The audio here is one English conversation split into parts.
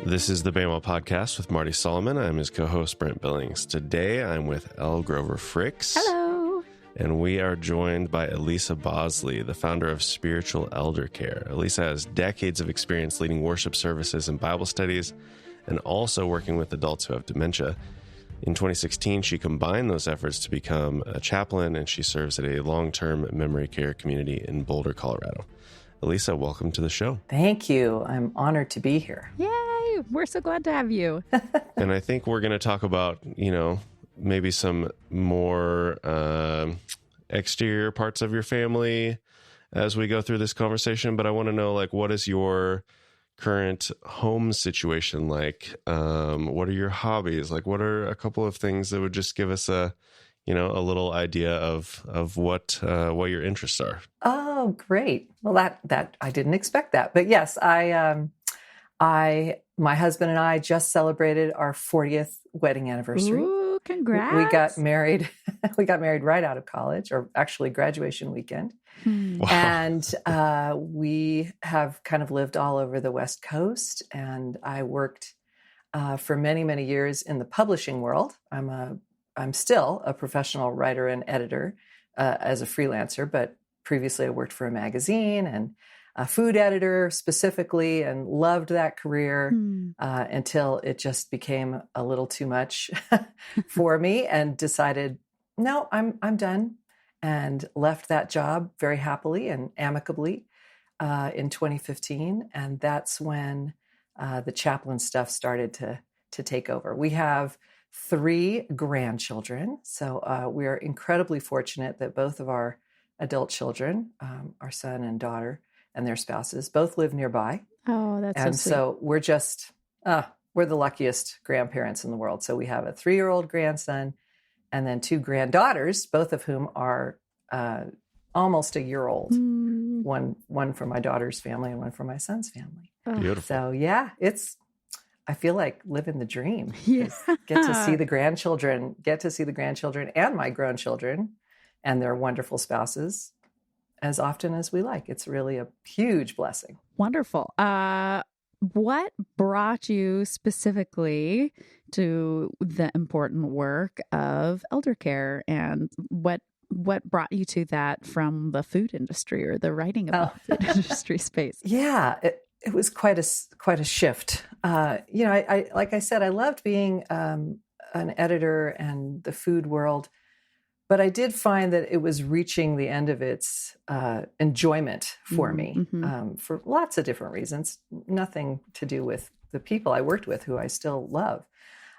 This is the BAMO Podcast with Marty Solomon. I'm his co-host, Brent Billings. Today, I'm with Elle Grover-Fricks. Hello. And we are joined by Elisa Bosley, the founder of Spiritual Eldercare. Elisa has decades of experience leading worship services and Bible studies, and also working with adults who have dementia. In 2016, she combined those efforts to become a chaplain, and she serves at a long-term memory care community in Boulder, Colorado. Elisa, welcome to the show. Thank you. I'm honored to be here. Yay. We're so glad to have you. And I think we're going to talk about, maybe some more exterior parts of your family as we go through this conversation. But I want to know, what is your current home situation like? What are your hobbies? What are a couple of things that would just give us a little idea of what your interests are? Oh, great. Well, that I didn't expect that. But yes, my husband and I just celebrated our 40th wedding anniversary. Ooh, congrats. We got married. We got married right out of college, or actually graduation weekend. Wow. And we have kind of lived all over the West Coast. And I worked for many, many years in the publishing world. I'm still a professional writer and editor as a freelancer, but previously I worked for a magazine and a food editor specifically, and loved that career until it just became a little too much for me, and decided, no, I'm done, and left that job very happily and amicably in 2015. And that's when the chaplain stuff started to take over. We have 3 grandchildren. So we are incredibly fortunate that both of our adult children, our son and daughter, and their spouses both live nearby. Oh, that's and so sweet. so we're just, we're the luckiest grandparents in the world. So we have a 3-year-old grandson and then 2 granddaughters, both of whom are almost a year old. One from my daughter's family and one from my son's family. Beautiful. So yeah, I feel like living the dream. Yeah. Get to see the grandchildren and my grown children and their wonderful spouses as often as we like. It's really a huge blessing. Wonderful. What brought you specifically to the important work of elder care, and what brought you to that from the food industry or the writing about the food industry space? Yeah, it was quite a shift. I like I said, I loved being an editor and the food world, but I did find that it was reaching the end of its enjoyment for me, for lots of different reasons, nothing to do with the people I worked with, who I still love.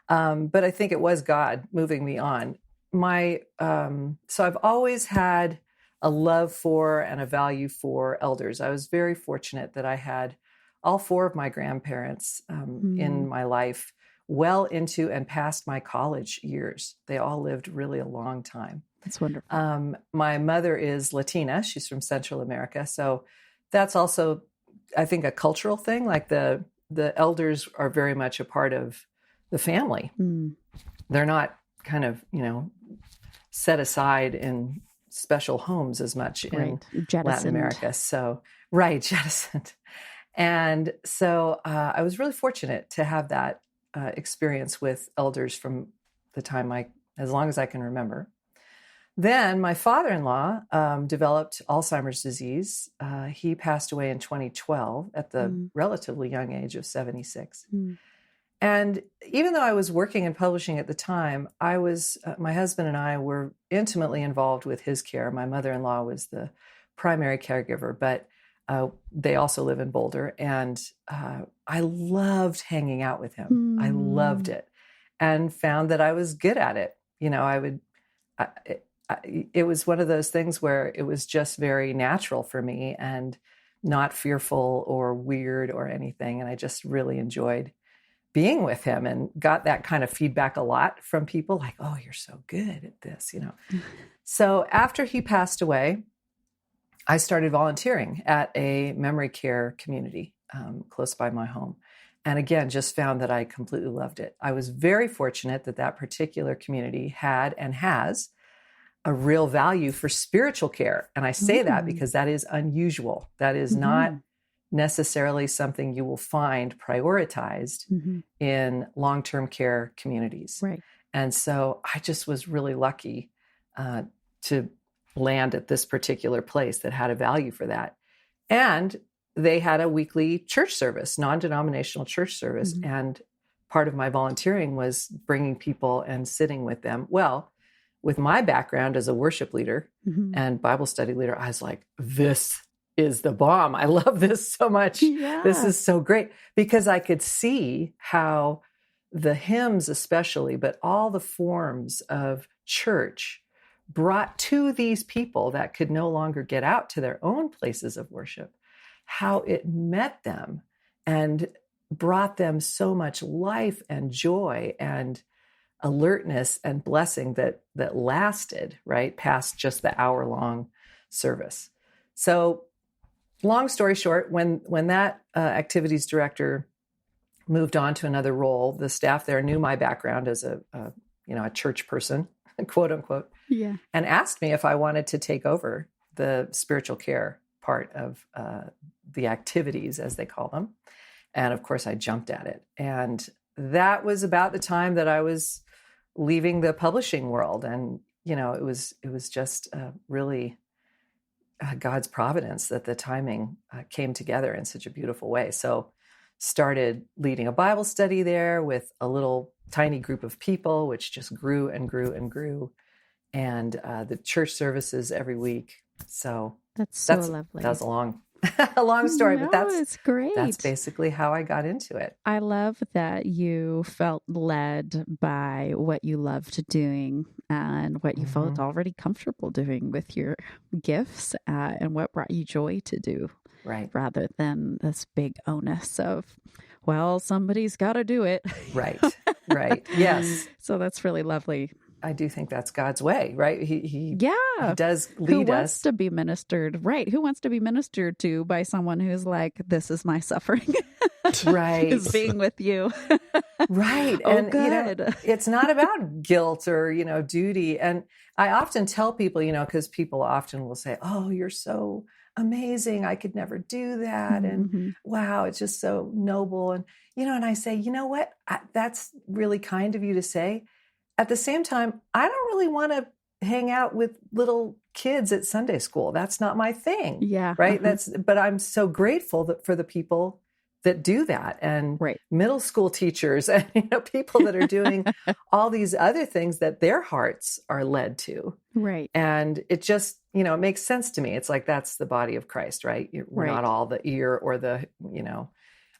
But I think it was God moving me on. So I've always had a love for and a value for elders. I was very fortunate that I had all 4 of my grandparents in my life, well into and past my college years. They all lived really a long time. That's wonderful. My mother is Latina. She's from Central America. So that's also, I think, a cultural thing. Like the elders are very much a part of the family. They're not kind of, set aside in special homes as much in Latin America. So, jettisoned. And so I was really fortunate to have that experience with elders from the time as long as I can remember. Then my father-in-law developed Alzheimer's disease. He passed away in 2012 at the relatively young age of 76. And even though I was working in publishing at the time, my husband and I were intimately involved with his care. My mother-in-law was the primary caregiver, but they also live in Boulder. And I loved hanging out with him. I loved it, and found that I was good at it. It was one of those things where it was just very natural for me and not fearful or weird or anything. And I just really enjoyed being with him, and got that kind of feedback a lot from people, like, oh, you're so good at this, So after he passed away, I started volunteering at a memory care community close by my home. And again, just found that I completely loved it. I was very fortunate that particular community had and has a real value for spiritual care. And I say that because that is unusual. That is not necessarily something you will find prioritized in long-term care communities. Right. And so I just was really lucky to land at this particular place that had a value for that. And they had a weekly church service, non-denominational church service. And part of my volunteering was bringing people and sitting with them. Well, with my background as a worship leader and Bible study leader, I was like, this is the bomb. I love this so much. Yeah. This is so great, because I could see how the hymns especially, but all the forms of church brought to these people that could no longer get out to their own places of worship, how it met them and brought them so much life and joy and alertness and blessing that lasted, right, past just the hour-long service. So long story short, when that activities director moved on to another role, the staff there knew my background as a church person, quote unquote, and asked me if I wanted to take over the spiritual care part of the activities, as they call them. And of course, I jumped at it. And that was about the time that I was leaving the publishing world. And, it was just really God's providence that the timing came together in such a beautiful way. So started leading a Bible study there with a little tiny group of people, which just grew and grew and grew. And the church services every week. So that's lovely. That was a long story, but it's great. That's basically how I got into it. I love that you felt led by what you loved doing and what you felt already comfortable doing with your gifts and what brought you joy to do. Right. Rather than this big onus of, well, somebody's got to do it. Right. Yes. So that's really lovely. I do think that's God's way, right? He does lead us. Who wants to be ministered? Right. Who wants to be ministered to by someone who's like, this is my suffering. Right. Is being with you. Right. Oh, and, good. It's not about guilt or, duty. And I often tell people, because people often will say, oh, you're so amazing. I could never do that. And wow, it's just so noble. And, and I say, you know what? That's really kind of you to say. At the same time, I don't really want to hang out with little kids at Sunday school. That's not my thing. Yeah. Right. But I'm so grateful for the people that do that, and middle school teachers and people that are doing all these other things that their hearts are led to. Right. And it just, it makes sense to me. It's like, that's the body of Christ, right? We're not all the ear or the,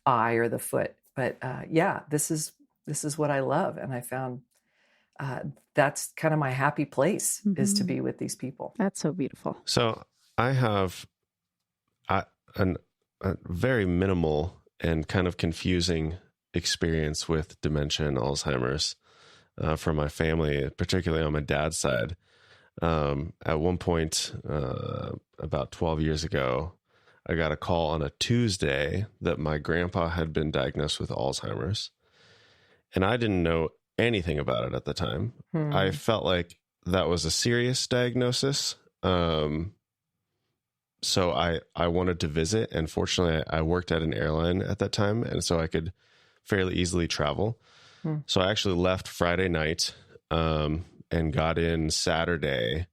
eye or the foot, but this is what I love. And I found that's kind of my happy place, is to be with these people. That's so beautiful. So I have a very minimal and kind of confusing experience with dementia and Alzheimer's from my family, particularly on my dad's side. At one point, about 12 years ago, I got a call on a Tuesday that my grandpa had been diagnosed with Alzheimer's. And I didn't know anything about it at the time. I felt like that was a serious diagnosis. So I wanted to visit, and fortunately I worked at an airline at that time, and so I could fairly easily travel. So I actually left Friday night and got in Saturday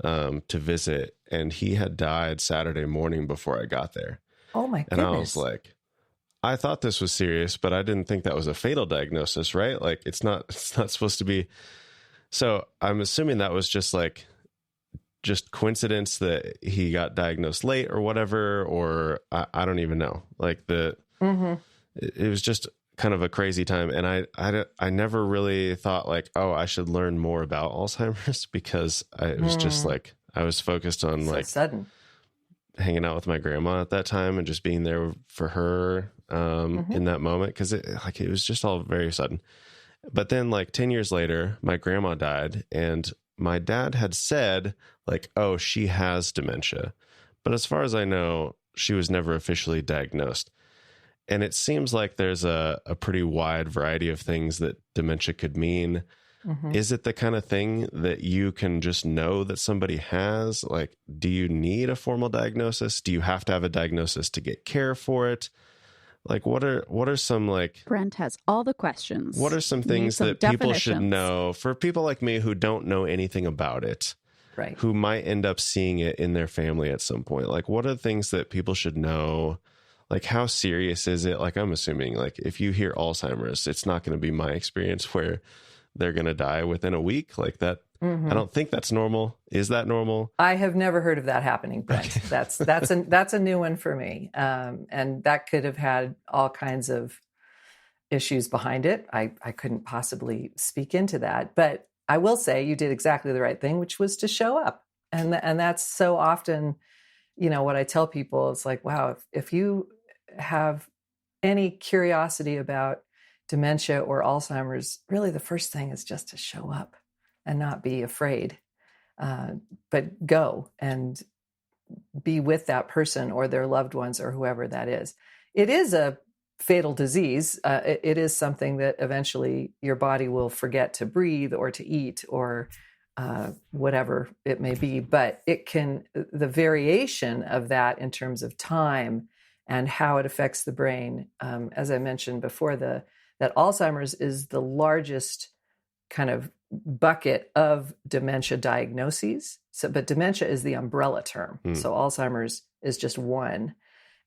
to visit, and he had died Saturday morning before I got there. Oh my goodness. And I was like, I thought this was serious, but I didn't think that was a fatal diagnosis, right? Like it's not supposed to be. So I'm assuming that was just coincidence that he got diagnosed late or whatever, or I don't even know. Like it was just kind of a crazy time. And I never really thought like, oh, I should learn more about Alzheimer's, because it was just like, I was focused on so sudden hanging out with my grandma at that time and just being there for her in that moment. Cause it was just all very sudden. But then 10 years later, my grandma died, and my dad had said oh, she has dementia. But as far as I know, she was never officially diagnosed. And it seems like there's a pretty wide variety of things that dementia could mean. Is it the kind of thing that you can just know that somebody has? Like, do you need a formal diagnosis? Do you have to have a diagnosis to get care for it? Like, what are some, like... Brent has all the questions. What are some things that people should know for people like me who don't know anything about it? Right. Who might end up seeing it in their family at some point? Like, what are the things that people should know? Like, how serious is it? Like, I'm assuming, like, if you hear Alzheimer's, it's not going to be my experience where they're going to die within a week. Like that. I don't think that's normal. Is that normal? I have never heard of that happening, Brent. Okay. That's a new one for me. And that could have had all kinds of issues behind it. I couldn't possibly speak into that, but I will say you did exactly the right thing, which was to show up. And that's so often, what I tell people is like, wow, if you have any curiosity about dementia or Alzheimer's, really the first thing is just to show up and not be afraid, but go and be with that person or their loved ones or whoever that is. It is a fatal disease. It is something that eventually your body will forget to breathe or to eat or whatever it may be. But the variation of that in terms of time and how it affects the brain, as I mentioned before, that Alzheimer's is the largest kind of bucket of dementia diagnoses. But dementia is the umbrella term. So Alzheimer's is just one.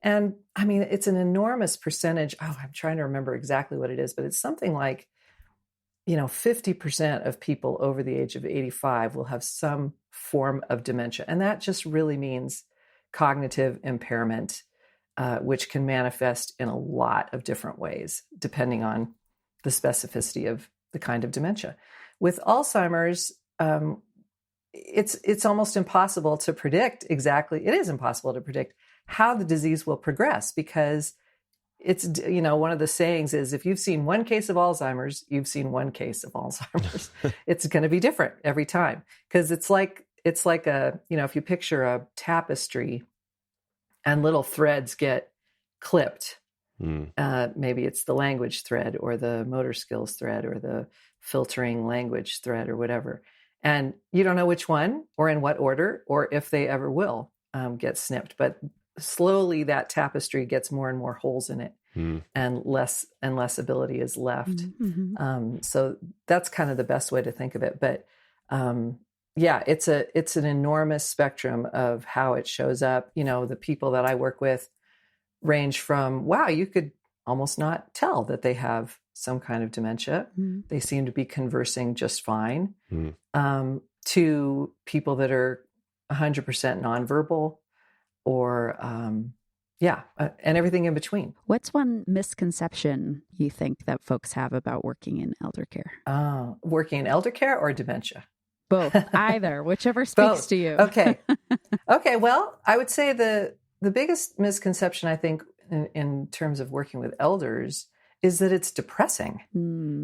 And I mean, it's an enormous percentage. Oh, I'm trying to remember exactly what it is, but it's something like, 50% of people over the age of 85 will have some form of dementia. And that just really means cognitive impairment, which can manifest in a lot of different ways, depending on the specificity of the kind of dementia. With Alzheimer's, it's almost impossible to predict exactly. It is impossible to predict how the disease will progress because it's, one of the sayings is if you've seen one case of Alzheimer's, you've seen one case of Alzheimer's. It's going to be different every time because it's like a, if you picture a tapestry and little threads get clipped, maybe it's the language thread or the motor skills thread or the filtering language thread or whatever. And you don't know which one or in what order or if they ever will get snipped. But slowly that tapestry gets more and more holes in it and less ability is left. So that's kind of the best way to think of it. But it's an enormous spectrum of how it shows up. The people that I work with range from, wow, you could almost not tell that they have some kind of dementia. They seem to be conversing just fine, to people that are 100% nonverbal or, and everything in between. What's one misconception you think that folks have about working in elder care? Working in elder care or dementia? Both, either, whichever speaks to you. Okay. Well, I would say the biggest misconception, I think, in terms of working with elders is that it's depressing.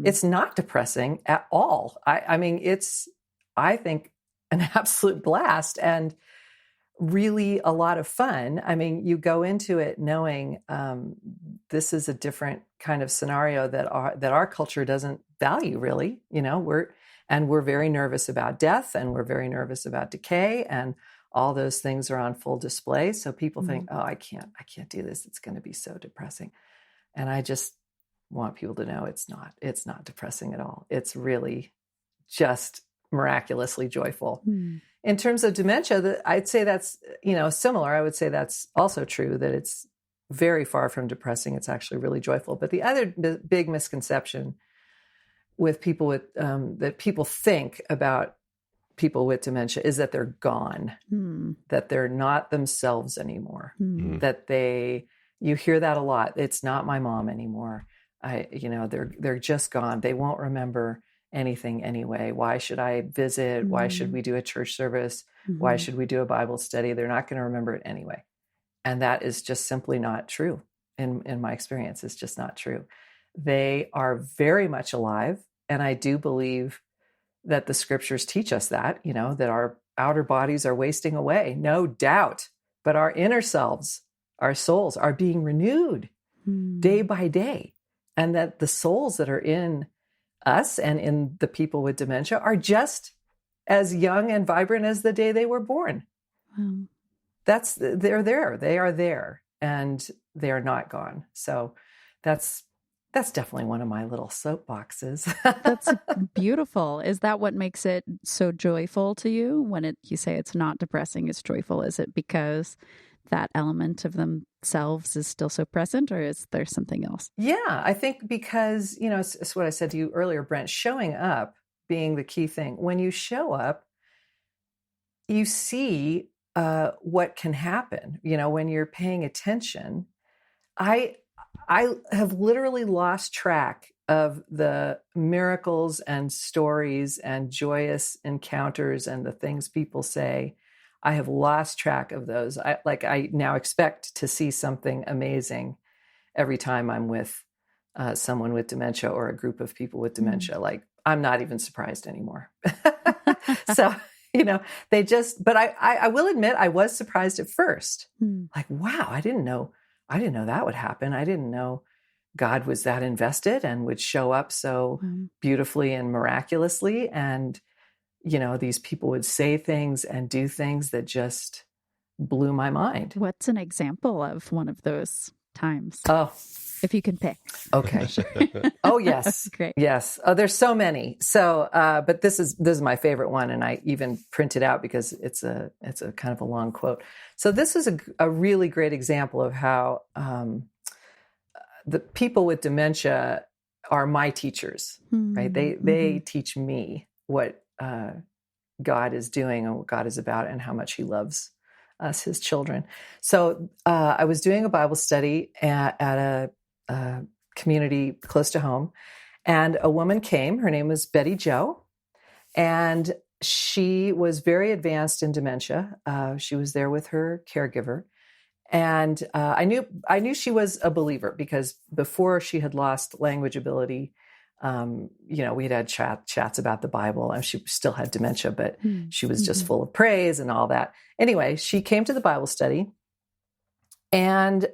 It's not depressing at all. I mean, it's, I think, an absolute blast and really a lot of fun. I mean, you go into it knowing this is a different kind of scenario that our culture doesn't value really. We're very nervous about death and we're very nervous about decay and all those things are on full display. So people think, oh, I can't do this. It's going to be so depressing. And I just want people to know it's not depressing at all. It's really just miraculously joyful. In terms of dementia, I'd say that's, similar. I would say that's also true, that it's very far from depressing. It's actually really joyful. But the other big misconception with people with, that people think about people with dementia is that they're gone, that they're not themselves anymore, that you hear that a lot. It's not my mom anymore. They're just gone. They won't remember anything anyway. Why should I visit? Why should we do a church service? Why should we do a Bible study? They're not going to remember it anyway. And that is just simply not true. In my experience, it's just not true. They are very much alive. And I do believe that the scriptures teach us that, that our outer bodies are wasting away, no doubt. But our inner selves, our souls are being renewed day by day. And that the souls that are in us and in the people with dementia are just as young and vibrant as the day they were born. Wow. They're there. They are there, and they are not gone. So that's definitely one of my little soapboxes. That's beautiful. Is that what makes it so joyful to you when you say it's not depressing, it's joyful? Is it because that element of themselves is still so present, or is there something else? Yeah, I think because, it's what I said to you earlier, Brent, showing up being the key thing. When you show up, you see what can happen, when you're paying attention. I have literally lost track of the miracles and stories and joyous encounters and the things people say. I have lost track of those. I now expect to see something amazing every time I'm with someone with dementia or a group of people with dementia. Like, I'm not even surprised anymore. So, but I will admit I was surprised at first. Like, wow, I didn't know that would happen. I didn't know God was that invested and would show up so beautifully and miraculously. And, these people would say things and do things that just blew my mind. What's an example of one of those times? Oh, if you can pick. Okay. Oh, yes. Great. Yes. Oh, there's so many. So, but this is my favorite one. And I even print it out because it's a kind of a long quote. So this is a really great example of how the people with dementia are my teachers, right? They teach me what God is doing and what God is about and how much he loves us, his children. So I was doing a Bible study at a community close to home, and a woman came. Her name was Betty Jo, and she was very advanced in dementia. She was there with her caregiver, and I knew she was a believer because before she had lost language ability, we had chats about the Bible, and she still had dementia, but she was just full of praise and all that. Anyway, she came to the Bible study and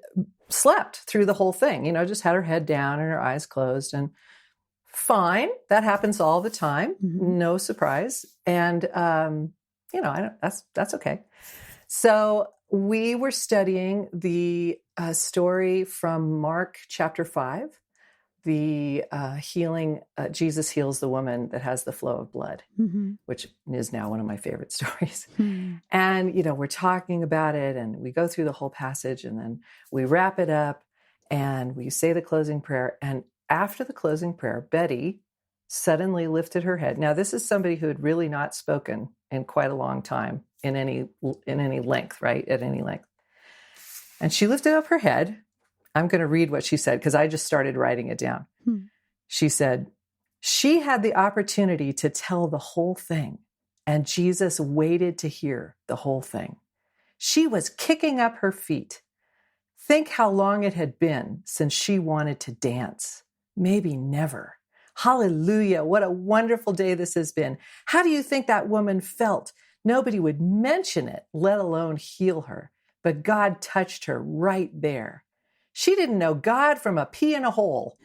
slept through the whole thing, just had her head down and her eyes closed, and fine. That happens all the time. No surprise. And, that's okay. So we were studying the story from Mark chapter 5, the healing, Jesus heals the woman that has the flow of blood, which is now one of my favorite stories. And, we're talking about it, and we go through the whole passage, and then we wrap it up, and we say the closing prayer. And after the closing prayer, Betty suddenly lifted her head. Now, this is somebody who had really not spoken in quite a long time in any length, right? At any length. And she lifted up her head. I'm going to read what she said because I just started writing it down. She said, she had the opportunity to tell the whole thing, and Jesus waited to hear the whole thing. She was kicking up her feet. Think how long it had been since she wanted to dance. Maybe never. Hallelujah. What a wonderful day this has been. How do you think that woman felt? Nobody would mention it, let alone heal her. But God touched her right there. She didn't know God from a pea in a hole,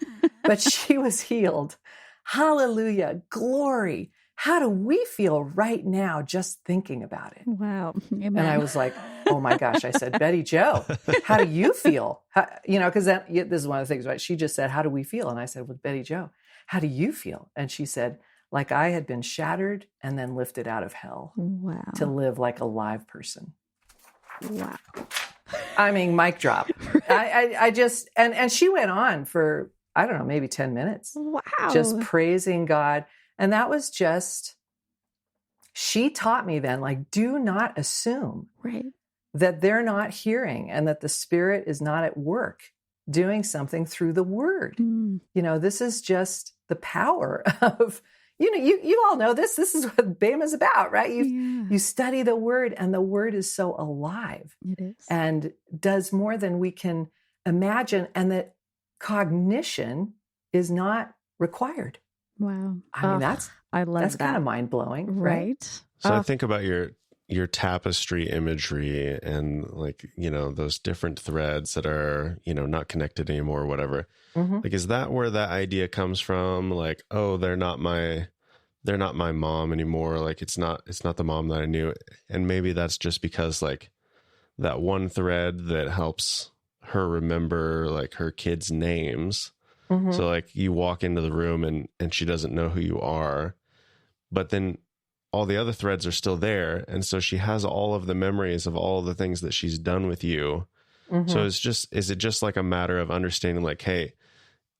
but she was healed. Hallelujah. Glory. How do we feel right now just thinking about it? Wow. Amen. And I was like, oh my gosh. I said, Betty Jo, how do you feel? Because this is one of the things, right? She just said, how do we feel? And I said, well, Betty Jo, how do you feel? And she said, like I had been shattered and then lifted out of hell. Wow. To live like a live person. Wow. I mean, mic drop. I just, and she went on for, I don't know, maybe 10 minutes. Wow. Just praising God. And that was just, she taught me then, like, do not assume that they're not hearing and that the Spirit is not at work doing something through the word. This is just the power of, you all know this. This is what BAME is about, right? You study the word, and the word is so alive. It is. And does more than we can imagine, and that cognition is not required. Wow. I mean, I love that's that. kind of mind-blowing, right? So I think about your your tapestry imagery and like, those different threads that are, not connected anymore or whatever. Like, is that where that idea comes from? Like, oh, they're not my mom anymore. Like, it's not the mom that I knew. And maybe that's just because like that one thread that helps her remember like her kids' names. So like you walk into the room and she doesn't know who you are, but then all the other threads are still there. And so she has all of the memories of all the things that she's done with you. So is it just like a matter of understanding like, hey,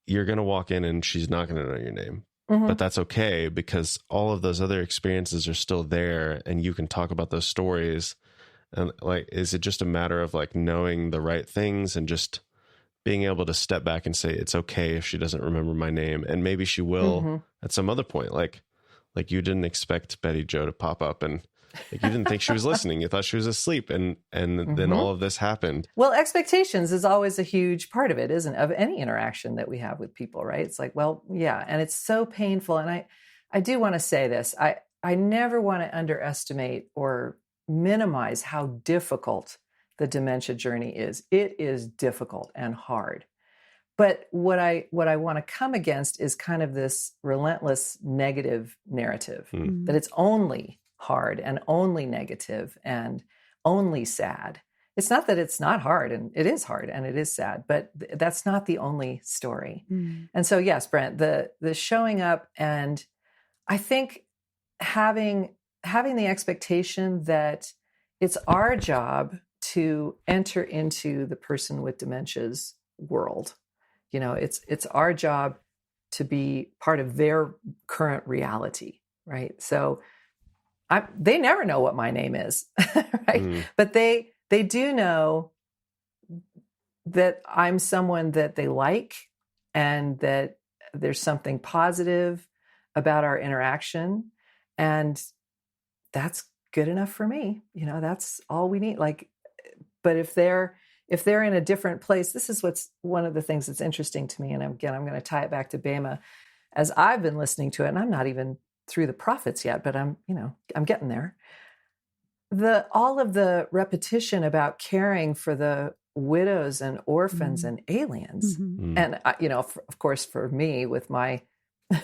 you're going to walk in and she's not going to know your name, but that's okay because all of those other experiences are still there and you can talk about those stories. And like, is it just a matter of like knowing the right things and just being able to step back and say, it's okay if she doesn't remember my name. And maybe she will at some other point. Like you didn't expect Betty Jo to pop up and like, you didn't think she was listening. You thought she was asleep. And then all of this happened. Well, expectations is always a huge part of it, isn't it? Of any interaction that we have with people, right? It's like, well, yeah. And it's so painful. And I do want to say this. I never want to underestimate or minimize how difficult the dementia journey is. It is difficult and hard. But what I want to come against is kind of this relentless negative narrative that it's only hard and only negative and only sad. It's not that it's not hard, and it is hard and it is sad, but that's not the only story. And so yes, Brent, the showing up, and I think having the expectation that it's our job to enter into the person with dementia's world. It's our job to be part of their current reality, right? So they never know what my name is, right? But they do know that I'm someone that they like and that there's something positive about our interaction. And that's good enough for me. That's all we need. But if they're in a different place, this is what's one of the things that's interesting to me. And again, I'm going to tie it back to Bema as I've been listening to it. And I'm not even through the prophets yet, but I'm getting there. All of the repetition about caring for the widows and orphans and aliens. And, of course, for me with my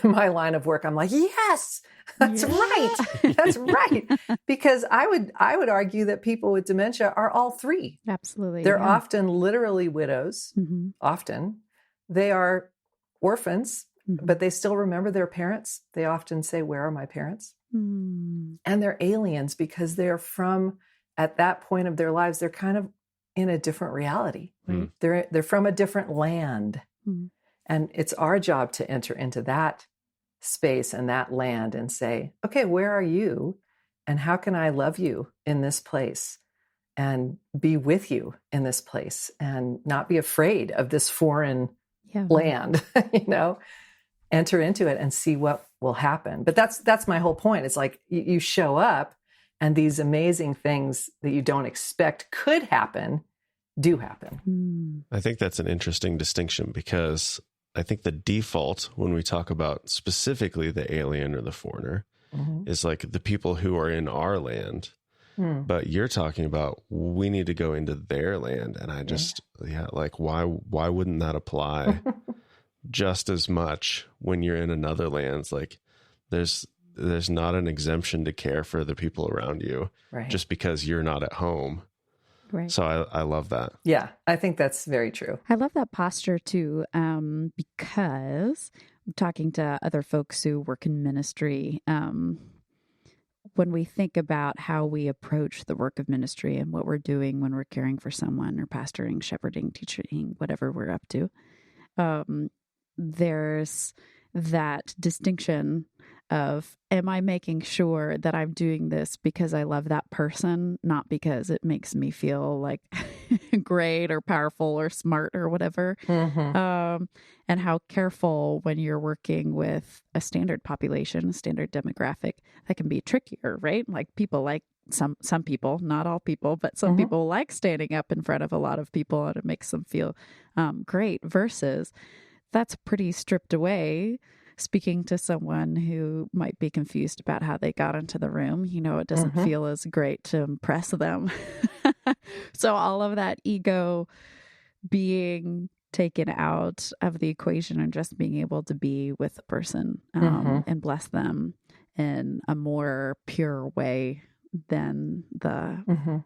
line of work, I'm like, yes, that's right. That's right. Because I would argue that people with dementia are all three. Absolutely. They're often literally widows. Often they are orphans, but they still remember their parents. They often say, where are my parents? And they're aliens because they're from, at that point of their lives, they're kind of in a different reality. They're from a different land. And it's our job to enter into that space and that land and say, okay, where are you? And how can I love you in this place and be with you in this place and not be afraid of this foreign land, enter into it and see what will happen. But that's my whole point. It's like you show up and these amazing things that you don't expect could happen do happen. I think that's an interesting distinction because I think the default when we talk about specifically the alien or the foreigner is like the people who are in our land. But you're talking about we need to go into their land. And I just, like, why wouldn't that apply just as much when you're in another land? Like there's not an exemption to care for the people around you just because you're not at home. Right. So I love that. Yeah, I think that's very true. I love that posture too, because I'm talking to other folks who work in ministry. When we think about how we approach the work of ministry and what we're doing when we're caring for someone or pastoring, shepherding, teaching, whatever we're up to, there's that distinction of, am I making sure that I'm doing this because I love that person, not because it makes me feel like great or powerful or smart or whatever. And how careful when you're working with a standard population, a standard demographic, that can be trickier, right? Like people like some people, not all people, but some people like standing up in front of a lot of people and it makes them feel great, versus that's pretty stripped away speaking to someone who might be confused about how they got into the room, it doesn't feel as great to impress them. So all of that ego being taken out of the equation and just being able to be with the person and bless them in a more pure way than the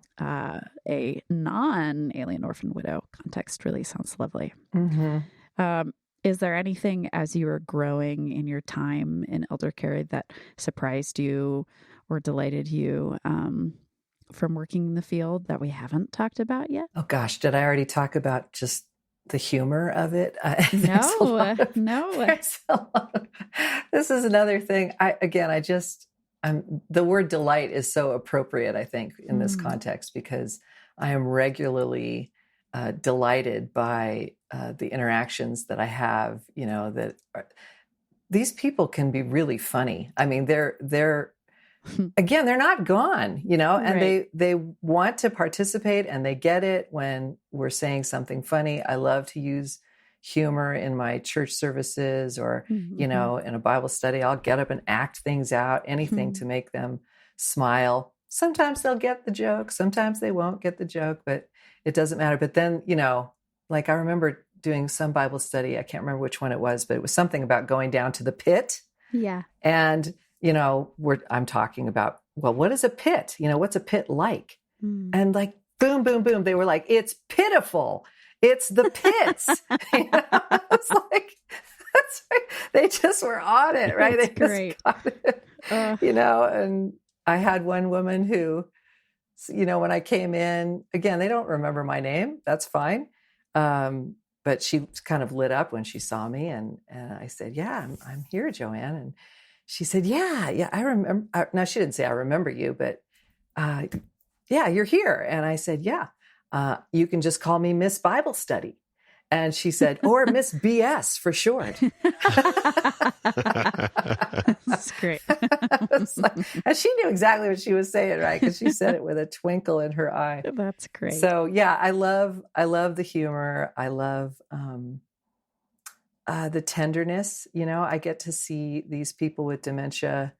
a non-alien orphan widow context really sounds lovely. Is there anything as you were growing in your time in elder care that surprised you or delighted you from working in the field that we haven't talked about yet? Oh gosh, did I already talk about just the humor of it? No. This is another thing. The word delight is so appropriate, I think, in this context, because I am regularly delighted by the interactions that I have, these people can be really funny. I mean, they're again, they're not gone, and Right. they want to participate, and they get it when we're saying something funny. I love to use humor in my church services or, in a Bible study. I'll get up and act things out, anything to make them smile. Sometimes they'll get the joke. Sometimes they won't get the joke, but it doesn't matter. But then, like I remember doing some Bible study. I can't remember which one it was, but it was something about going down to the pit. Yeah. And, I'm talking about, well, what is a pit? What's a pit like? And like, boom, boom, boom. They were like, it's pitiful. It's the pits. It's like, that's right. They just were on it, right? That's They great. just got it, and I had one woman who, when I came in, again, they don't remember my name. That's fine. But she kind of lit up when she saw me, and I said, yeah, I'm here, Joanne. And she said, yeah, I remember. Now, she didn't say, I remember you, but yeah, you're here. And I said, yeah, you can just call me Miss Bible Study. And she said, or Miss BS for short. That's great. And she knew exactly what she was saying, right? Because she said it with a twinkle in her eye. That's great. So yeah, I love the humor. I love the tenderness. I get to see these people with dementia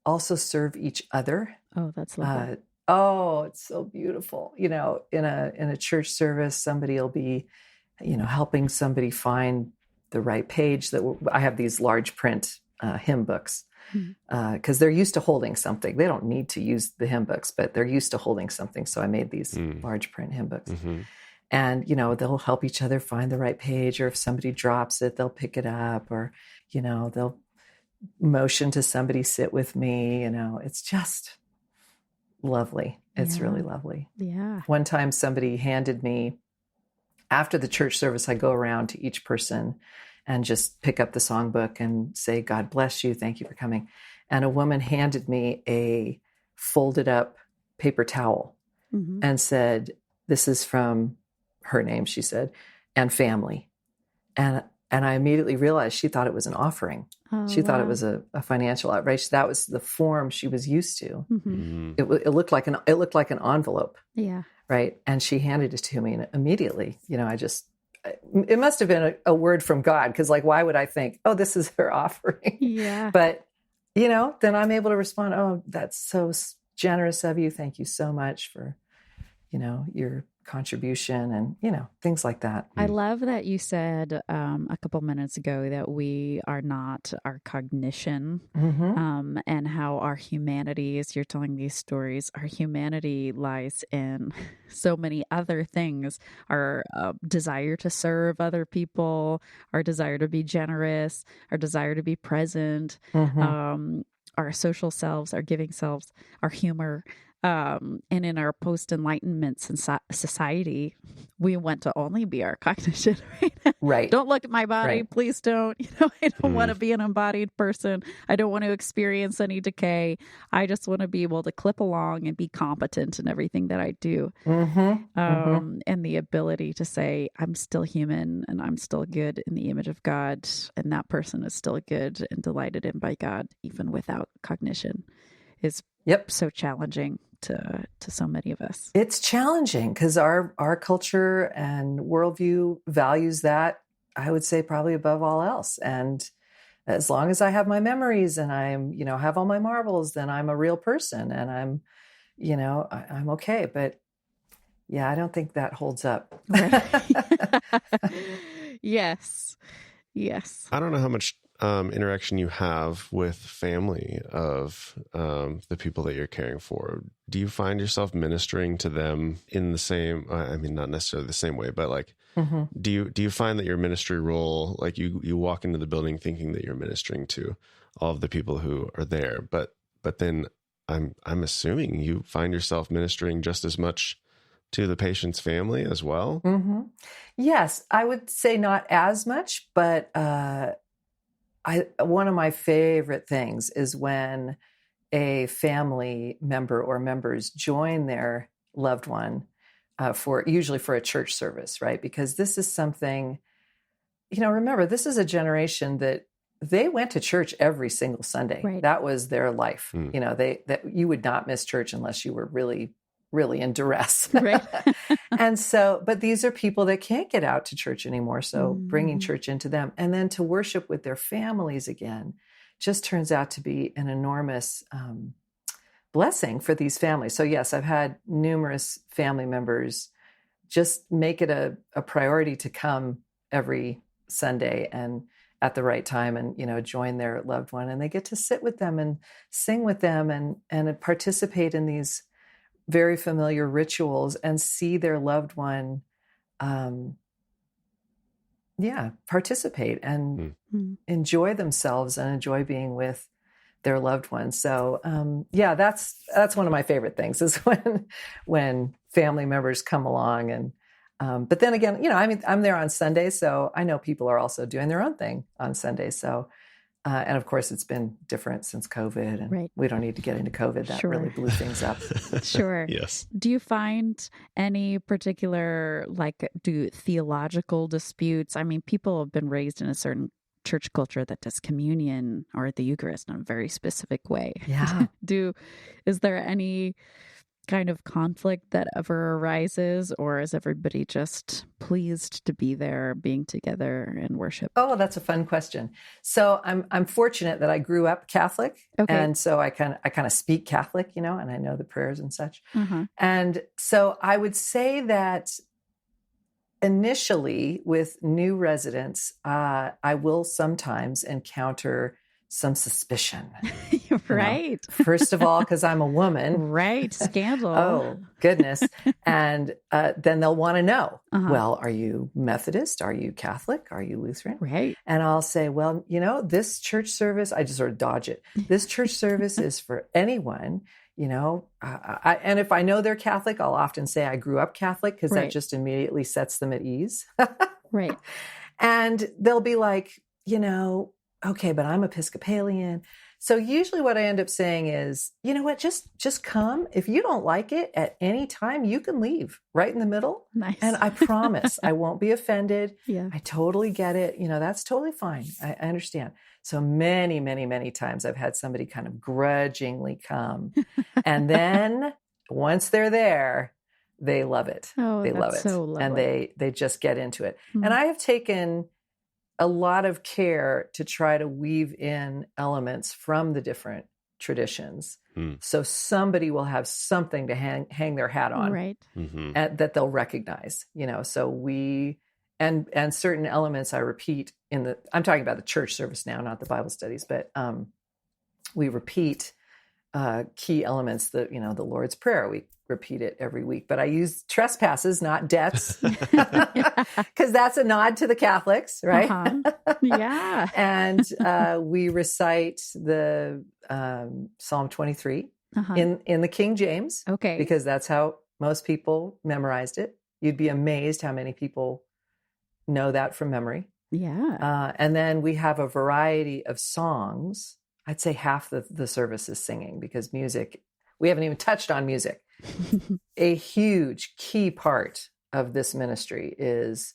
also serve each other. Oh, that's lovely. It's so beautiful. In a church service, somebody will be, helping somebody find the right page. I have these large print hymn books because they're used to holding something. They don't need to use the hymn books, but they're used to holding something. So I made these large print hymn books. And, they'll help each other find the right page, or if somebody drops it, they'll pick it up, or, they'll motion to somebody sit with me. It's just lovely. It's really lovely. Yeah. One time somebody handed me, after the church service, I go around to each person and just pick up the songbook and say, God bless you. Thank you for coming. And a woman handed me a folded up paper towel and said, this is from her name, she said, and family. And I immediately realized she thought it was an offering. She thought it was a financial outrage. That was the form she was used to. It looked like an envelope. Yeah. Right. And she handed it to me, and immediately, it must have been a word from God, because why would I think, oh, this is her offering? Yeah. But, then I'm able to respond, oh, that's so generous of you. Thank you so much for, your contribution and, things like that. I love that you said a couple minutes ago that we are not our cognition and how our humanity, as you're telling these stories, our humanity lies in so many other things. Our desire to serve other people, our desire to be generous, our desire to be present, our social selves, our giving selves, our humor. And in our post-enlightenment society, we want to only be our cognition, right? Right. Don't look at my body, Right. please don't. I don't want to be an embodied person. I don't want to experience any decay. I just want to be able to clip along and be competent in everything that I do. And the ability to say, I'm still human and I'm still good in the image of God, and that person is still good and delighted in by God, even without cognition, is so challenging to so many of us. It's challenging because our culture and worldview values that, I would say, probably above all else. And as long as I have my memories and I'm, have all my marbles, then I'm a real person and I'm, I'm okay. But yeah, I don't think that holds up. Right. Yes. Yes. I don't know how much interaction you have with family of the people that you're caring for. Do you find yourself ministering to them in the same, I mean, not necessarily the same way, but like, do you find that your ministry role, like you walk into the building thinking that you're ministering to all of the people who are there, but then I'm assuming you find yourself ministering just as much to the patient's family as well? Yes, I would say not as much, but one of my favorite things is when a family member or members join their loved one usually for a church service, right? Because this is something, remember, this is a generation that they went to church every single Sunday. Right. That was their life. You would not miss church unless you were really, really in duress. Right. And so, but these are people that can't get out to church anymore. So bringing church into them and then to worship with their families again just turns out to be an enormous blessing for these families. So yes, I've had numerous family members just make it a priority to come every Sunday and at the right time and, join their loved one, and they get to sit with them and sing with them and participate in these very familiar rituals and see their loved one, participate and enjoy themselves and enjoy being with their loved ones. So, that's one of my favorite things is when family members come along and, but then again, I'm there on Sunday, so I know people are also doing their own thing on Sunday. So, and of course, it's been different since COVID, and we don't need to get into COVID. That really blew things up. Sure. Yes. Do you find any particular, theological disputes? I mean, people have been raised in a certain church culture that does communion or the Eucharist in a very specific way. Yeah. Is there any kind of conflict that ever arises, or is everybody just pleased to be there, being together in worship? Oh, that's a fun question. So I'm fortunate that I grew up Catholic, and so I kind of speak Catholic, and I know the prayers and such. And so I would say that initially with new residents, I will sometimes encounter some suspicion. Right. First of all, because I'm a woman. Right. Scandal. Oh, goodness. And then they'll want to know, well, are you Methodist? Are you Catholic? Are you Lutheran? Right. And I'll say, well, this church service, I just sort of dodge it. This church service is for anyone, and if I know they're Catholic, I'll often say I grew up Catholic because that just immediately sets them at ease. Right. And they'll be like, okay, but I'm Episcopalian. So usually what I end up saying is, you know what, just come. If you don't like it at any time, you can leave right in the middle. Nice. And I promise I won't be offended. Yeah. I totally get it. That's totally fine. I understand. So many, many, many times I've had somebody kind of grudgingly come. And then once they're there, they love it. Oh, they love it. So lovely. And they just get into it. And I have taken a lot of care to try to weave in elements from the different traditions. So somebody will have something to hang their hat on, right? That they'll recognize, so we, and certain elements I repeat I'm talking about the church service now, not the Bible studies, but we repeat key elements, the Lord's Prayer. We repeat it every week, but I use trespasses, not debts, because that's a nod to the Catholics, right? Yeah. And we recite the Psalm 23 in the King James, because that's how most people memorized it. You'd be amazed how many people know that from memory. Yeah. And then we have a variety of songs. I'd say half the service is singing, because music, we haven't even touched on music. A huge key part of this ministry is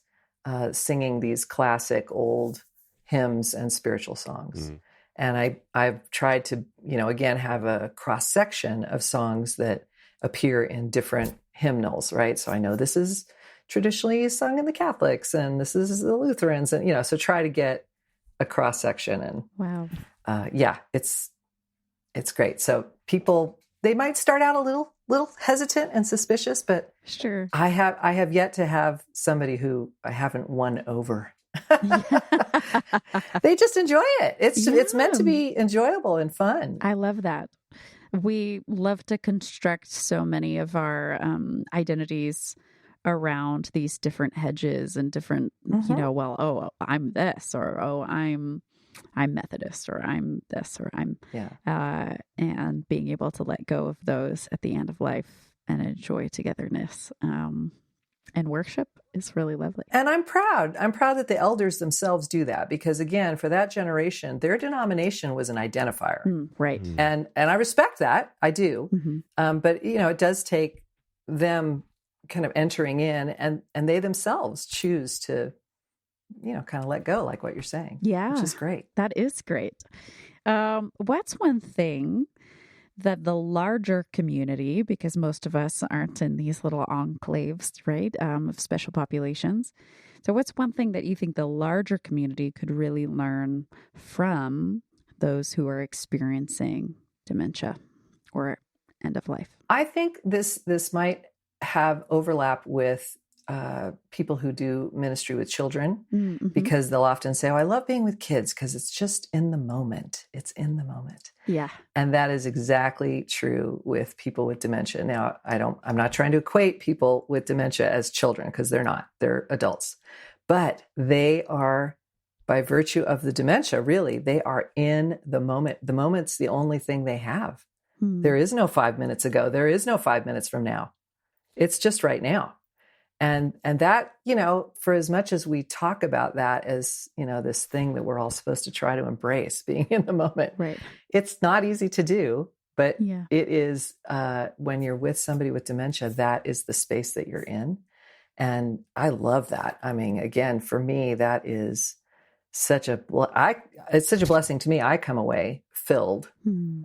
singing these classic old hymns and spiritual songs. And I've tried to, again, have a cross-section of songs that appear in different hymnals, right? So I know this is traditionally sung in the Catholics and this is the Lutherans, and, so try to get a cross section, and Wow. It's great. So people, they might start out a little hesitant and suspicious, but Sure. I have yet to have somebody who I haven't won over. They just enjoy it. It's meant to be enjoyable and fun. I love that. We love to construct so many of our identities around these different hedges and different, I'm this, or I'm Methodist, or I'm this, or I'm, and being able to let go of those at the end of life and enjoy togetherness. And worship is really lovely. And I'm proud that the elders themselves do that, because again, for that generation, their denomination was an identifier. Right. And I respect that. I do. But it does take them kind of entering in, and they themselves choose to, kind of let go, like what you're saying. Yeah. Which is great. That is great. What's one thing that the larger community, because most of us aren't in these little enclaves, right, of special populations. So what's one thing that you think the larger community could really learn from those who are experiencing dementia or end of life? I think this might have overlap with people who do ministry with children, because they'll often say, "Oh, I love being with kids because it's just in the moment. It's in the moment." Yeah. And that is exactly true with people with dementia. Now, I'm not trying to equate people with dementia as children, because they're not. They're adults. But they are, by virtue of the dementia, really, they are in the moment. The moment's the only thing they have. There is no 5 minutes ago. There is no 5 minutes from now. It's just right now. And that, for as much as we talk about that as, this thing that we're all supposed to try to embrace, being in the moment, right? It's not easy to do, but it is, when you're with somebody with dementia, that is the space that you're in. And I love that. I mean, again, for me, that is it's such a blessing to me. I come away filled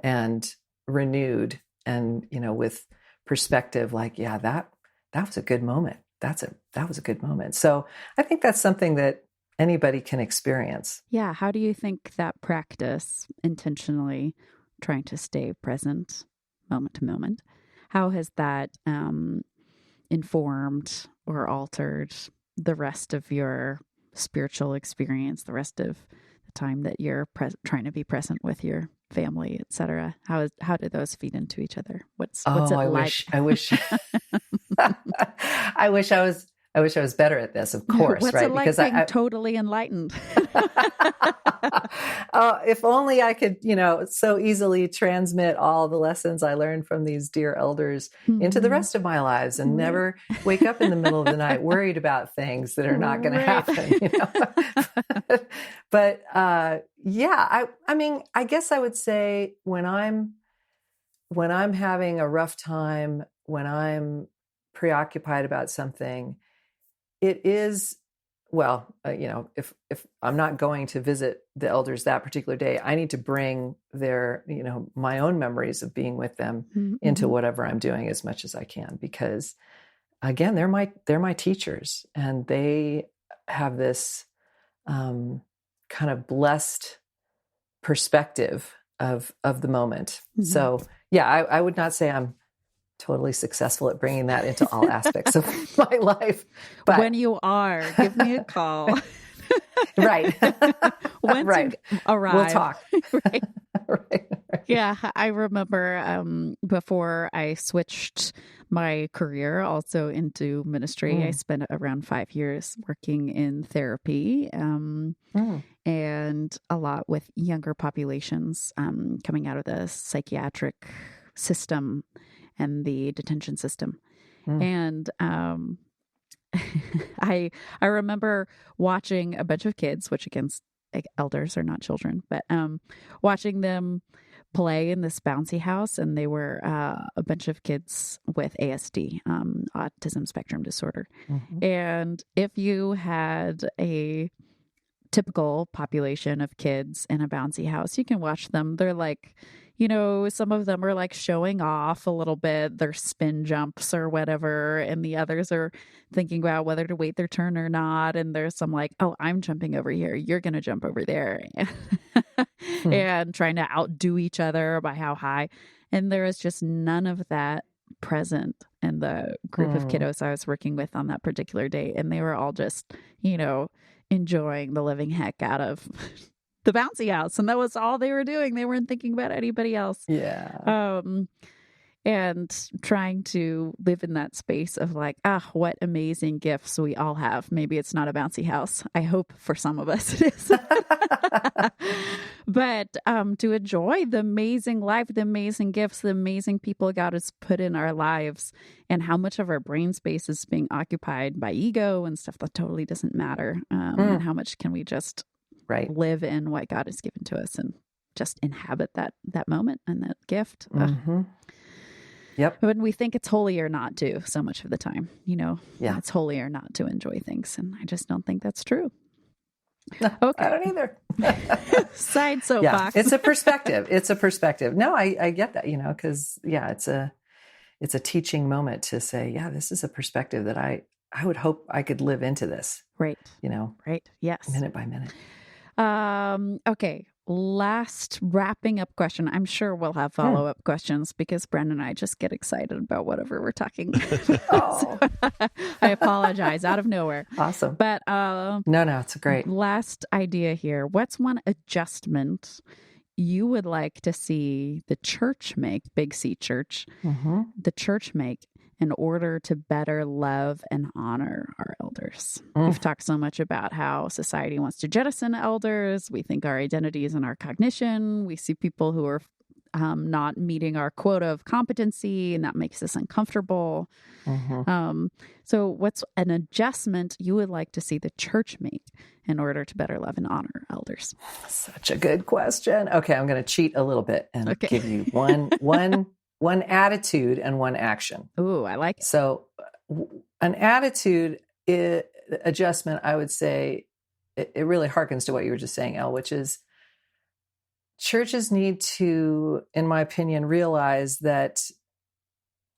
and renewed, and, with perspective, like, that was a good moment. That was a good moment. So I think that's something that anybody can experience. Yeah. How do you think that practice, intentionally trying to stay present moment to moment, how has that informed or altered the rest of your spiritual experience, the rest of the time that you're trying to be present with your family, etc.? How do those feed into each other? What's it like? I wish I was better at this, of course. What's right? it like Because being totally enlightened? If only I could, so easily transmit all the lessons I learned from these dear elders into the rest of my lives, and never wake up in the middle of the night worried about things that are not going to happen. But I mean, I guess I would say when I'm having a rough time, when I'm preoccupied about something, it is, if I'm not going to visit the elders that particular day, I need to bring their, my own memories of being with them into whatever I'm doing as much as I can, because again, they're my teachers, and they have this kind of blessed perspective of the moment. So I would not say I'm totally successful at bringing that into all aspects of my life. But when you are, give me a call. Right. Once you arrive. We'll talk. Right. Right. Yeah, I remember before I switched my career also into ministry, I spent around 5 years working in therapy and a lot with younger populations coming out of the psychiatric system and the detention system. And I remember watching a bunch of kids, which again, elders are not children, but watching them play in this bouncy house, and they were a bunch of kids with ASD, autism spectrum disorder. And if you had a typical population of kids in a bouncy house, you can watch them. They're like, some of them are like showing off a little bit, their spin jumps or whatever. And the others are thinking about whether to wait their turn or not. And there's some like, oh, I'm jumping over here, you're going to jump over there. And trying to outdo each other by how high. And there is just none of that present in the group of kiddos I was working with on that particular day. And they were all just, enjoying the living heck out of the bouncy house. And that was all they were doing. They weren't thinking about anybody else. Yeah. And trying to live in that space of like, what amazing gifts we all have. Maybe it's not a bouncy house. I hope for some of us it is. But to enjoy the amazing life, the amazing gifts, the amazing people God has put in our lives, and how much of our brain space is being occupied by ego and stuff that totally doesn't matter. And how much can we just live in what God has given to us and just inhabit that moment and that gift. Yep. When we think it's holier not to, so much of the time, it's holier not to enjoy things. And I just don't think that's true. No, okay. I don't either. Side soapbox. Yeah, it's a perspective. No, I get that, because it's a teaching moment to say, this is a perspective that I would hope I could live into this. Right. Right. Yes. Minute by minute. Okay. Last wrapping up question. I'm sure we'll have follow-up questions because Brent and I just get excited about whatever we're talking. Oh. I apologize out of nowhere. Awesome. But no, it's great. Last idea here. What's one adjustment you would like to see the church make, Big C Church, the church make in order to better love and honor our elders? We've talked so much about how society wants to jettison elders. We think our identity is in our cognition. We see people who are not meeting our quota of competency, and that makes us uncomfortable. So what's an adjustment you would like to see the church make in order to better love and honor elders? Such a good question. Okay, I'm going to cheat a little bit and give you one attitude and one action. Ooh, I like it. So an attitude adjustment, I would say, it really harkens to what you were just saying, Elle, which is churches need to, in my opinion, realize that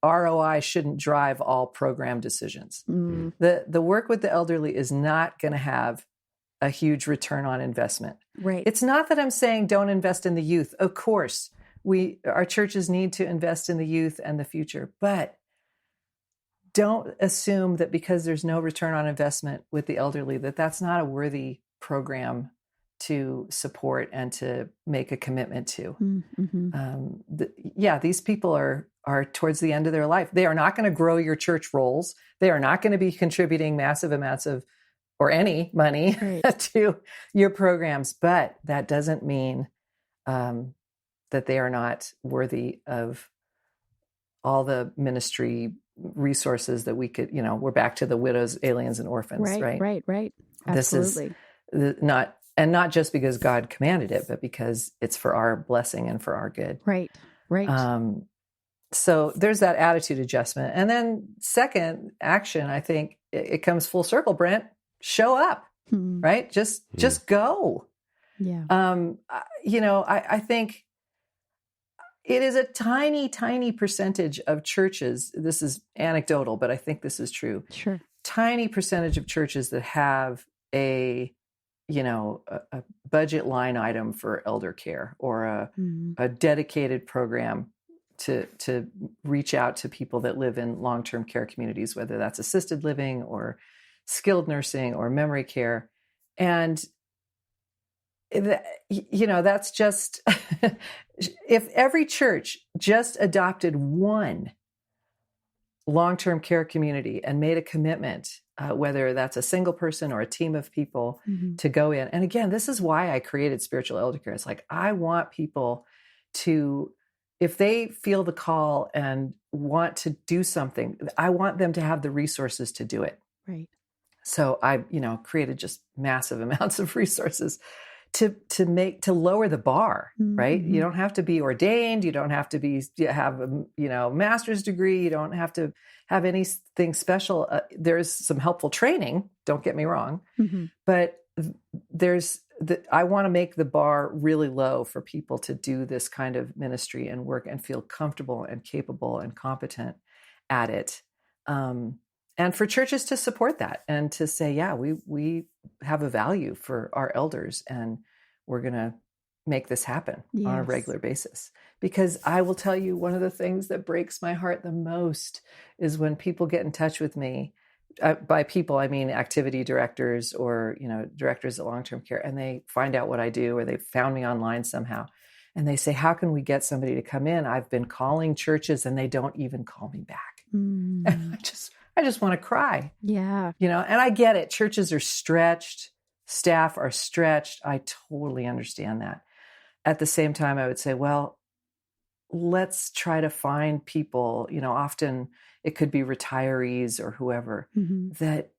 ROI shouldn't drive all program decisions. The work with the elderly is not going to have a huge return on investment. Right. It's not that I'm saying don't invest in the youth. Of course, our churches need to invest in the youth and the future, but don't assume that because there's no return on investment with the elderly, that's not a worthy program to support and to make a commitment to. These people are towards the end of their life. They are not going to grow your church rolls. They are not going to be contributing massive amounts of, or any money to your programs, but that doesn't mean that they are not worthy of all the ministry resources that we could, we're back to the widows, aliens, and orphans, right? Right. Absolutely. This is not just because God commanded it, but because it's for our blessing and for our good. Right. So there's that attitude adjustment. And then second action, I think it comes full circle, Brent. Show up, right? Just go. Yeah. I think it is a tiny, tiny percentage of churches. This is anecdotal, but I think this is true. Sure. Tiny percentage of churches that have a budget line item for elder care or a dedicated program to reach out to people that live in long-term care communities, whether that's assisted living or skilled nursing or memory care. And that's just, if every church just adopted one long-term care community and made a commitment, whether that's a single person or a team of people to go in. And again, this is why I created Spiritual Eldercare. It's like, I want people to, if they feel the call and want to do something, I want them to have the resources to do it. Right. So I, created just massive amounts of resources to lower the bar, right? You don't have to be ordained. You don't have to have a, master's degree. You don't have to have anything special. There's some helpful training, don't get me wrong, but I want to make the bar really low for people to do this kind of ministry and work and feel comfortable and capable and competent at it. And for churches to support that and to say, yeah, we have a value for our elders and we're going to make this happen on a regular basis. Because I will tell you, one of the things that breaks my heart the most is when people get in touch with me. By people, I mean activity directors or, directors at long-term care, and they find out what I do, or they found me online somehow. And they say, how can we get somebody to come in? I've been calling churches and they don't even call me back. And I just want to cry. Yeah. And I get it. Churches are stretched. Staff are stretched. I totally understand that. At the same time, I would say, well, let's try to find people, often it could be retirees or whoever that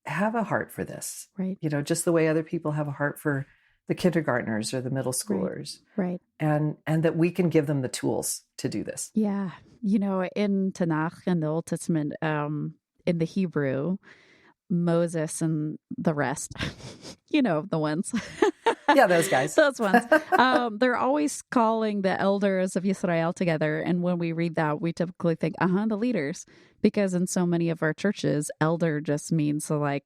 have a heart for this, right? Just the way other people have a heart for the kindergartners or the middle schoolers, right? And that we can give them the tools to do this. Yeah. In Tanakh, in the Old Testament, in the Hebrew, Moses and the rest, the ones. Yeah, those guys. Those ones. They're always calling the elders of Israel together. And when we read that, we typically think, the leaders. Because in so many of our churches, elder just means a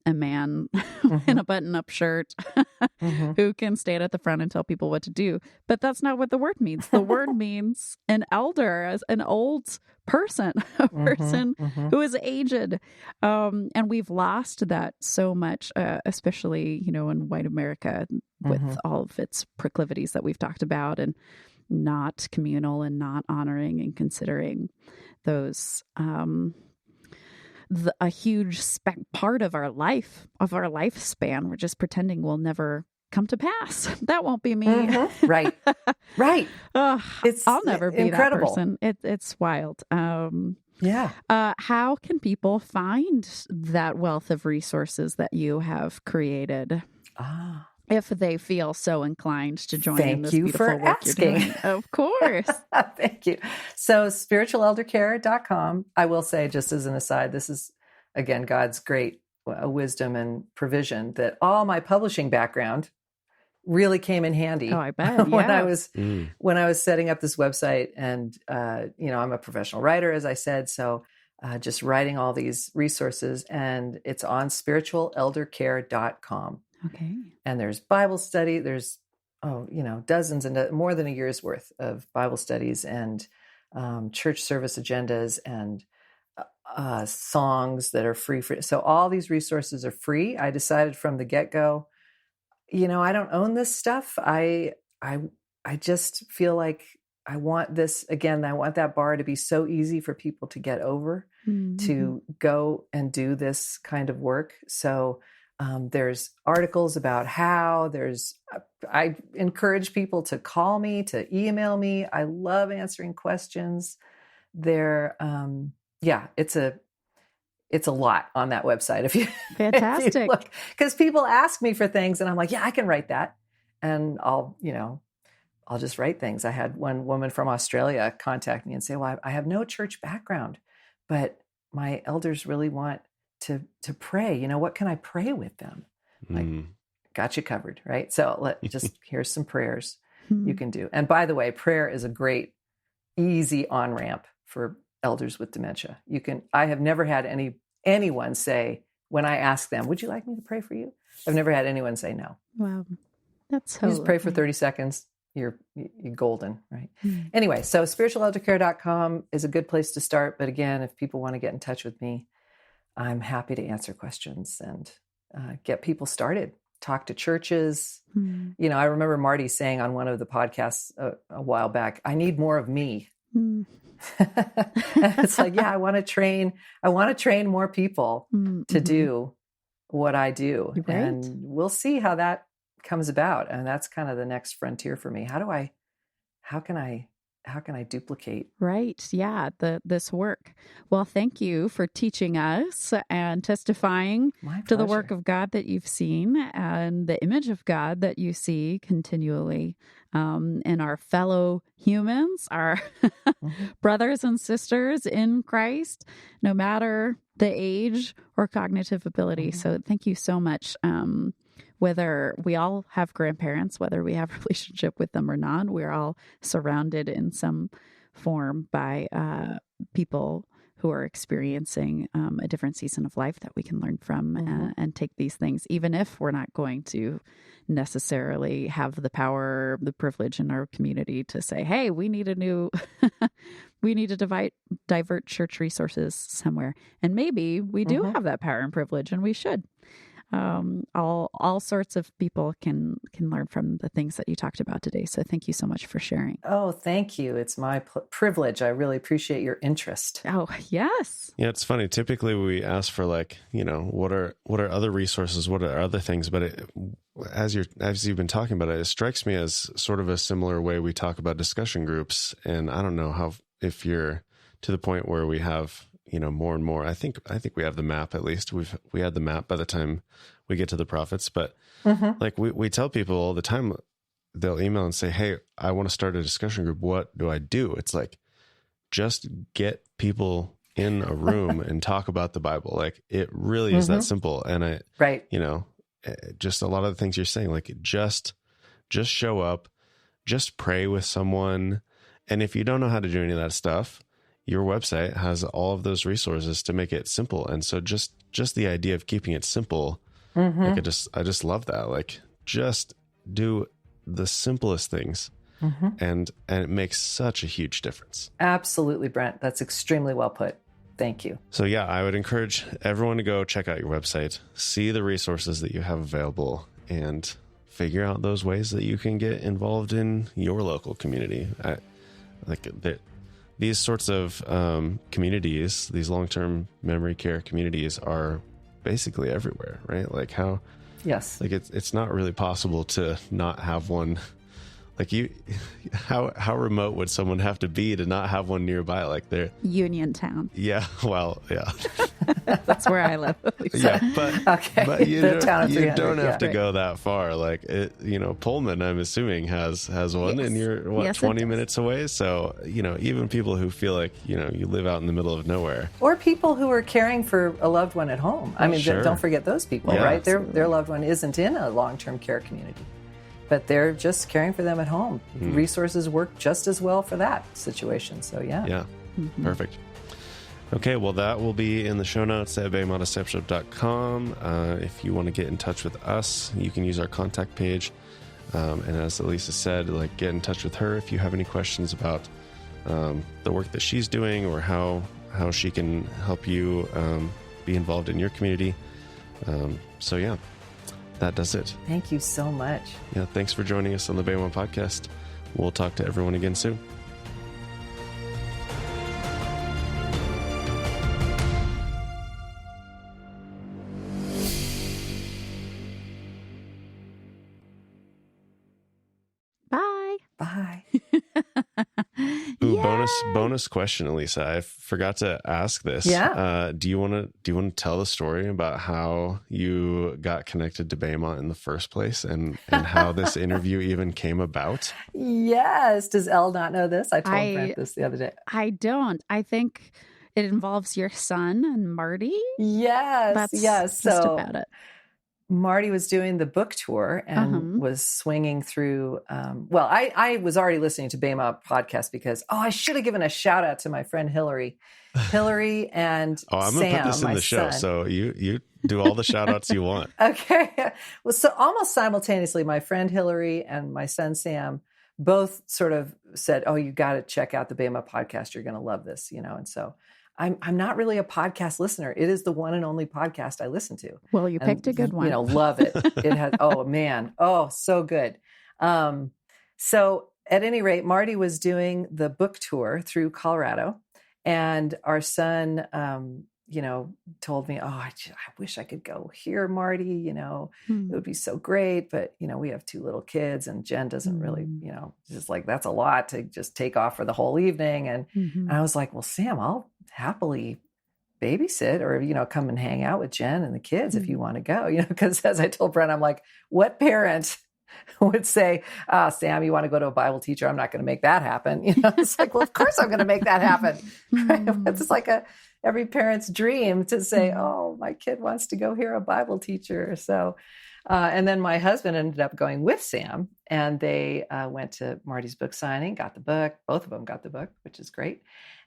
man in a button-up shirt who can stand at the front and tell people what to do. But that's not what the word means. The word means an elder, as an old person, a person who is aged. And we've lost that so much, especially, in white America with all of its proclivities that we've talked about, and not communal and not honoring and considering those a huge part of our life, of our lifespan. We're just pretending will never come to pass. That won't be me. Right. I'll never be incredible. That person. It's wild. Yeah. How can people find that wealth of resources that you have created? If they feel so inclined to join in this beautiful work you're doing. Of course. Thank you. So spiritualeldercare.com. I will say, just as an aside, this is, again, God's great wisdom and provision, that all my publishing background really came in handy. Oh, I bet. Yeah. when I was setting up this website, and I'm a professional writer, as I said, so just writing all these resources, and it's on spiritualeldercare.com. Okay. And there's Bible study. There's, dozens and more than a year's worth of Bible studies and church service agendas and songs that are free. So all these resources are free. I decided from the get-go, I don't own this stuff. I just feel like I want this, again, I want that bar to be so easy for people to get over, to go and do this kind of work. So there's articles about how, I encourage people to call me, to email me. I love answering questions. It's a lot on that website. If you fantastic, because people ask me for things and I'm like, yeah, I can write that. And I'll just write things. I had one woman from Australia contact me and say, well, I have no church background, but my elders really want to pray. What can I pray with them? Like, got you covered, right? So here's some prayers you can do. And by the way, prayer is a great, easy on-ramp for elders with dementia. I have never had anyone say, when I ask them, would you like me to pray for you? I've never had anyone say no. Wow. That's so you just pray for 30 seconds. You're golden, right? Anyway, so spiritualeldercare.com is a good place to start. But again, if people want to get in touch with me, I'm happy to answer questions and get people started. Talk to churches. I remember Marty saying on one of the podcasts a while back, I need more of me. And it's like, yeah, I want to train more people to do what I do. Right. And we'll see how that comes about. And that's kind of the next frontier for me. How can I duplicate? Right. Yeah. This work. Well, thank you for teaching us and testifying to the work of God that you've seen and the image of God that you see continually and our fellow humans, our brothers and sisters in Christ, no matter the age or cognitive ability. So thank you so much. Whether we all have grandparents, whether we have a relationship with them or not, we're all surrounded in some form by people who are experiencing a different season of life that we can learn from and take these things, even if we're not going to necessarily have the power, the privilege in our community to say, hey, we need we need to divert church resources somewhere. And maybe we do have that power and privilege, and we should. All sorts of people can learn from the things that you talked about today. So thank you so much for sharing. Oh, thank you. It's my privilege. I really appreciate your interest. Oh, yes. Yeah, it's funny. Typically we ask for what are other resources? What are other things? But as you've been talking about it, it strikes me as sort of a similar way we talk about discussion groups. And I don't know if you're to the point where we have, more and more. I think we have the map. At least we had the map by the time we get to the prophets. But we tell people all the time, they'll email and say, "Hey, I want to start a discussion group. What do I do?" It's like, just get people in a room and talk about the Bible. Like, it really is that simple. And just a lot of the things you're saying, like, just show up, just pray with someone. And if you don't know how to do any of that stuff, your website has all of those resources to make it simple. And so just the idea of keeping it simple, like I just love that. Like, just do the simplest things. And it makes such a huge difference. Absolutely, Brent. That's extremely well put. Thank you. So yeah, I would encourage everyone to go check out your website, see the resources that you have available, and figure out those ways that you can get involved in your local community. These sorts of communities, these long-term memory care communities, are basically everywhere, right? Like yes, like it's not really possible to not have one. Like, how remote would someone have to be to not have one nearby? Like, they're Uniontown. Yeah, well, yeah. That's where I live. Yeah, but you don't have to right. go that far. Like, Pullman, I'm assuming, has one, and you're 20 minutes away. So, even people who feel like, you live out in the middle of nowhere. Or people who are caring for a loved one at home. I mean, Sure. don't forget those people, Yeah, right? Their loved one isn't in a long-term care community, but they're just caring for them at home. Resources work just as well for that situation. So, yeah. Yeah, perfect. Okay, well, that will be in the show notes at baymont.com. If you want to get in touch with us, you can use our contact page. And as Elisa said, get in touch with her if you have any questions about the work that she's doing, or how she can help you be involved in your community. So, yeah. That does it. Thank you so much. Yeah, thanks for joining us on the Baymont Podcast. We'll talk to everyone again soon. Bye. Bye. Ooh, bonus question, Elisa. I forgot to ask this. Yeah. Do you want to tell the story about how you got connected to Baymont in the first place, and how this interview even came about? Yes. Does Elle not know this? I told Brent this the other day. I don't. I think it involves your son and Marty. Yes. That's yes. just So about it. Marty was doing the book tour and was swinging through. I was already listening to Baymont podcast because, I should have given a shout out to my friend Hillary and I'm Sam, going to put this in the show. son. So you do all the shout outs you want. Okay. Well, so almost simultaneously, my friend Hillary and my son Sam both sort of said, "Oh, you got to check out the Baymont podcast. You're going to love this," And so I'm not really a podcast listener. It is the one and only podcast I listen to. Well, you picked a good one. Love it. It has, so good. So at any rate, Marty was doing the book tour through Colorado, and our son, told me, I wish I could go here, Marty, it would be so great. But, we have 2 little kids, and Jen doesn't really, just like, that's a lot to just take off for the whole evening. And I was like, well, Sam, I'll happily babysit or, come and hang out with Jen and the kids if you want to go, because as I told Brent, I'm like, what parent would say, Sam, you want to go to a Bible teacher? I'm not going to make that happen. It's like, well, of course I'm going to make that happen. Right? It's like every parent's dream to say, oh, my kid wants to go hear a Bible teacher. So, and then my husband ended up going with Sam, and they went to Marty's book signing, got the book. Both of them got the book, which is great.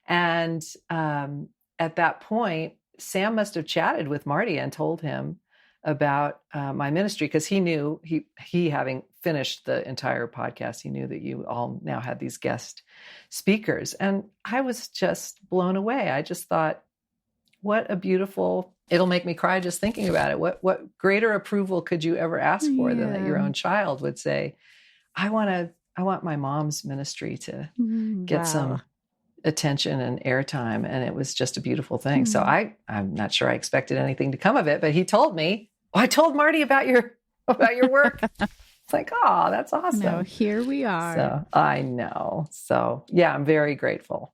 And at that point, Sam must have chatted with Marty and told him about my ministry, because he knew, he having finished the entire podcast, he knew that you all now had these guest speakers. And I was just blown away. I just thought, what a beautiful, it'll make me cry just thinking about it. What greater approval could you ever ask for than that your own child would say, I want my mom's ministry to get some attention and airtime. And it was just a beautiful thing. So I'm not sure I expected anything to come of it, but he told me, I told Marty about your work. It's like, oh, that's awesome. No, here we are. So I know. So yeah, I'm very grateful.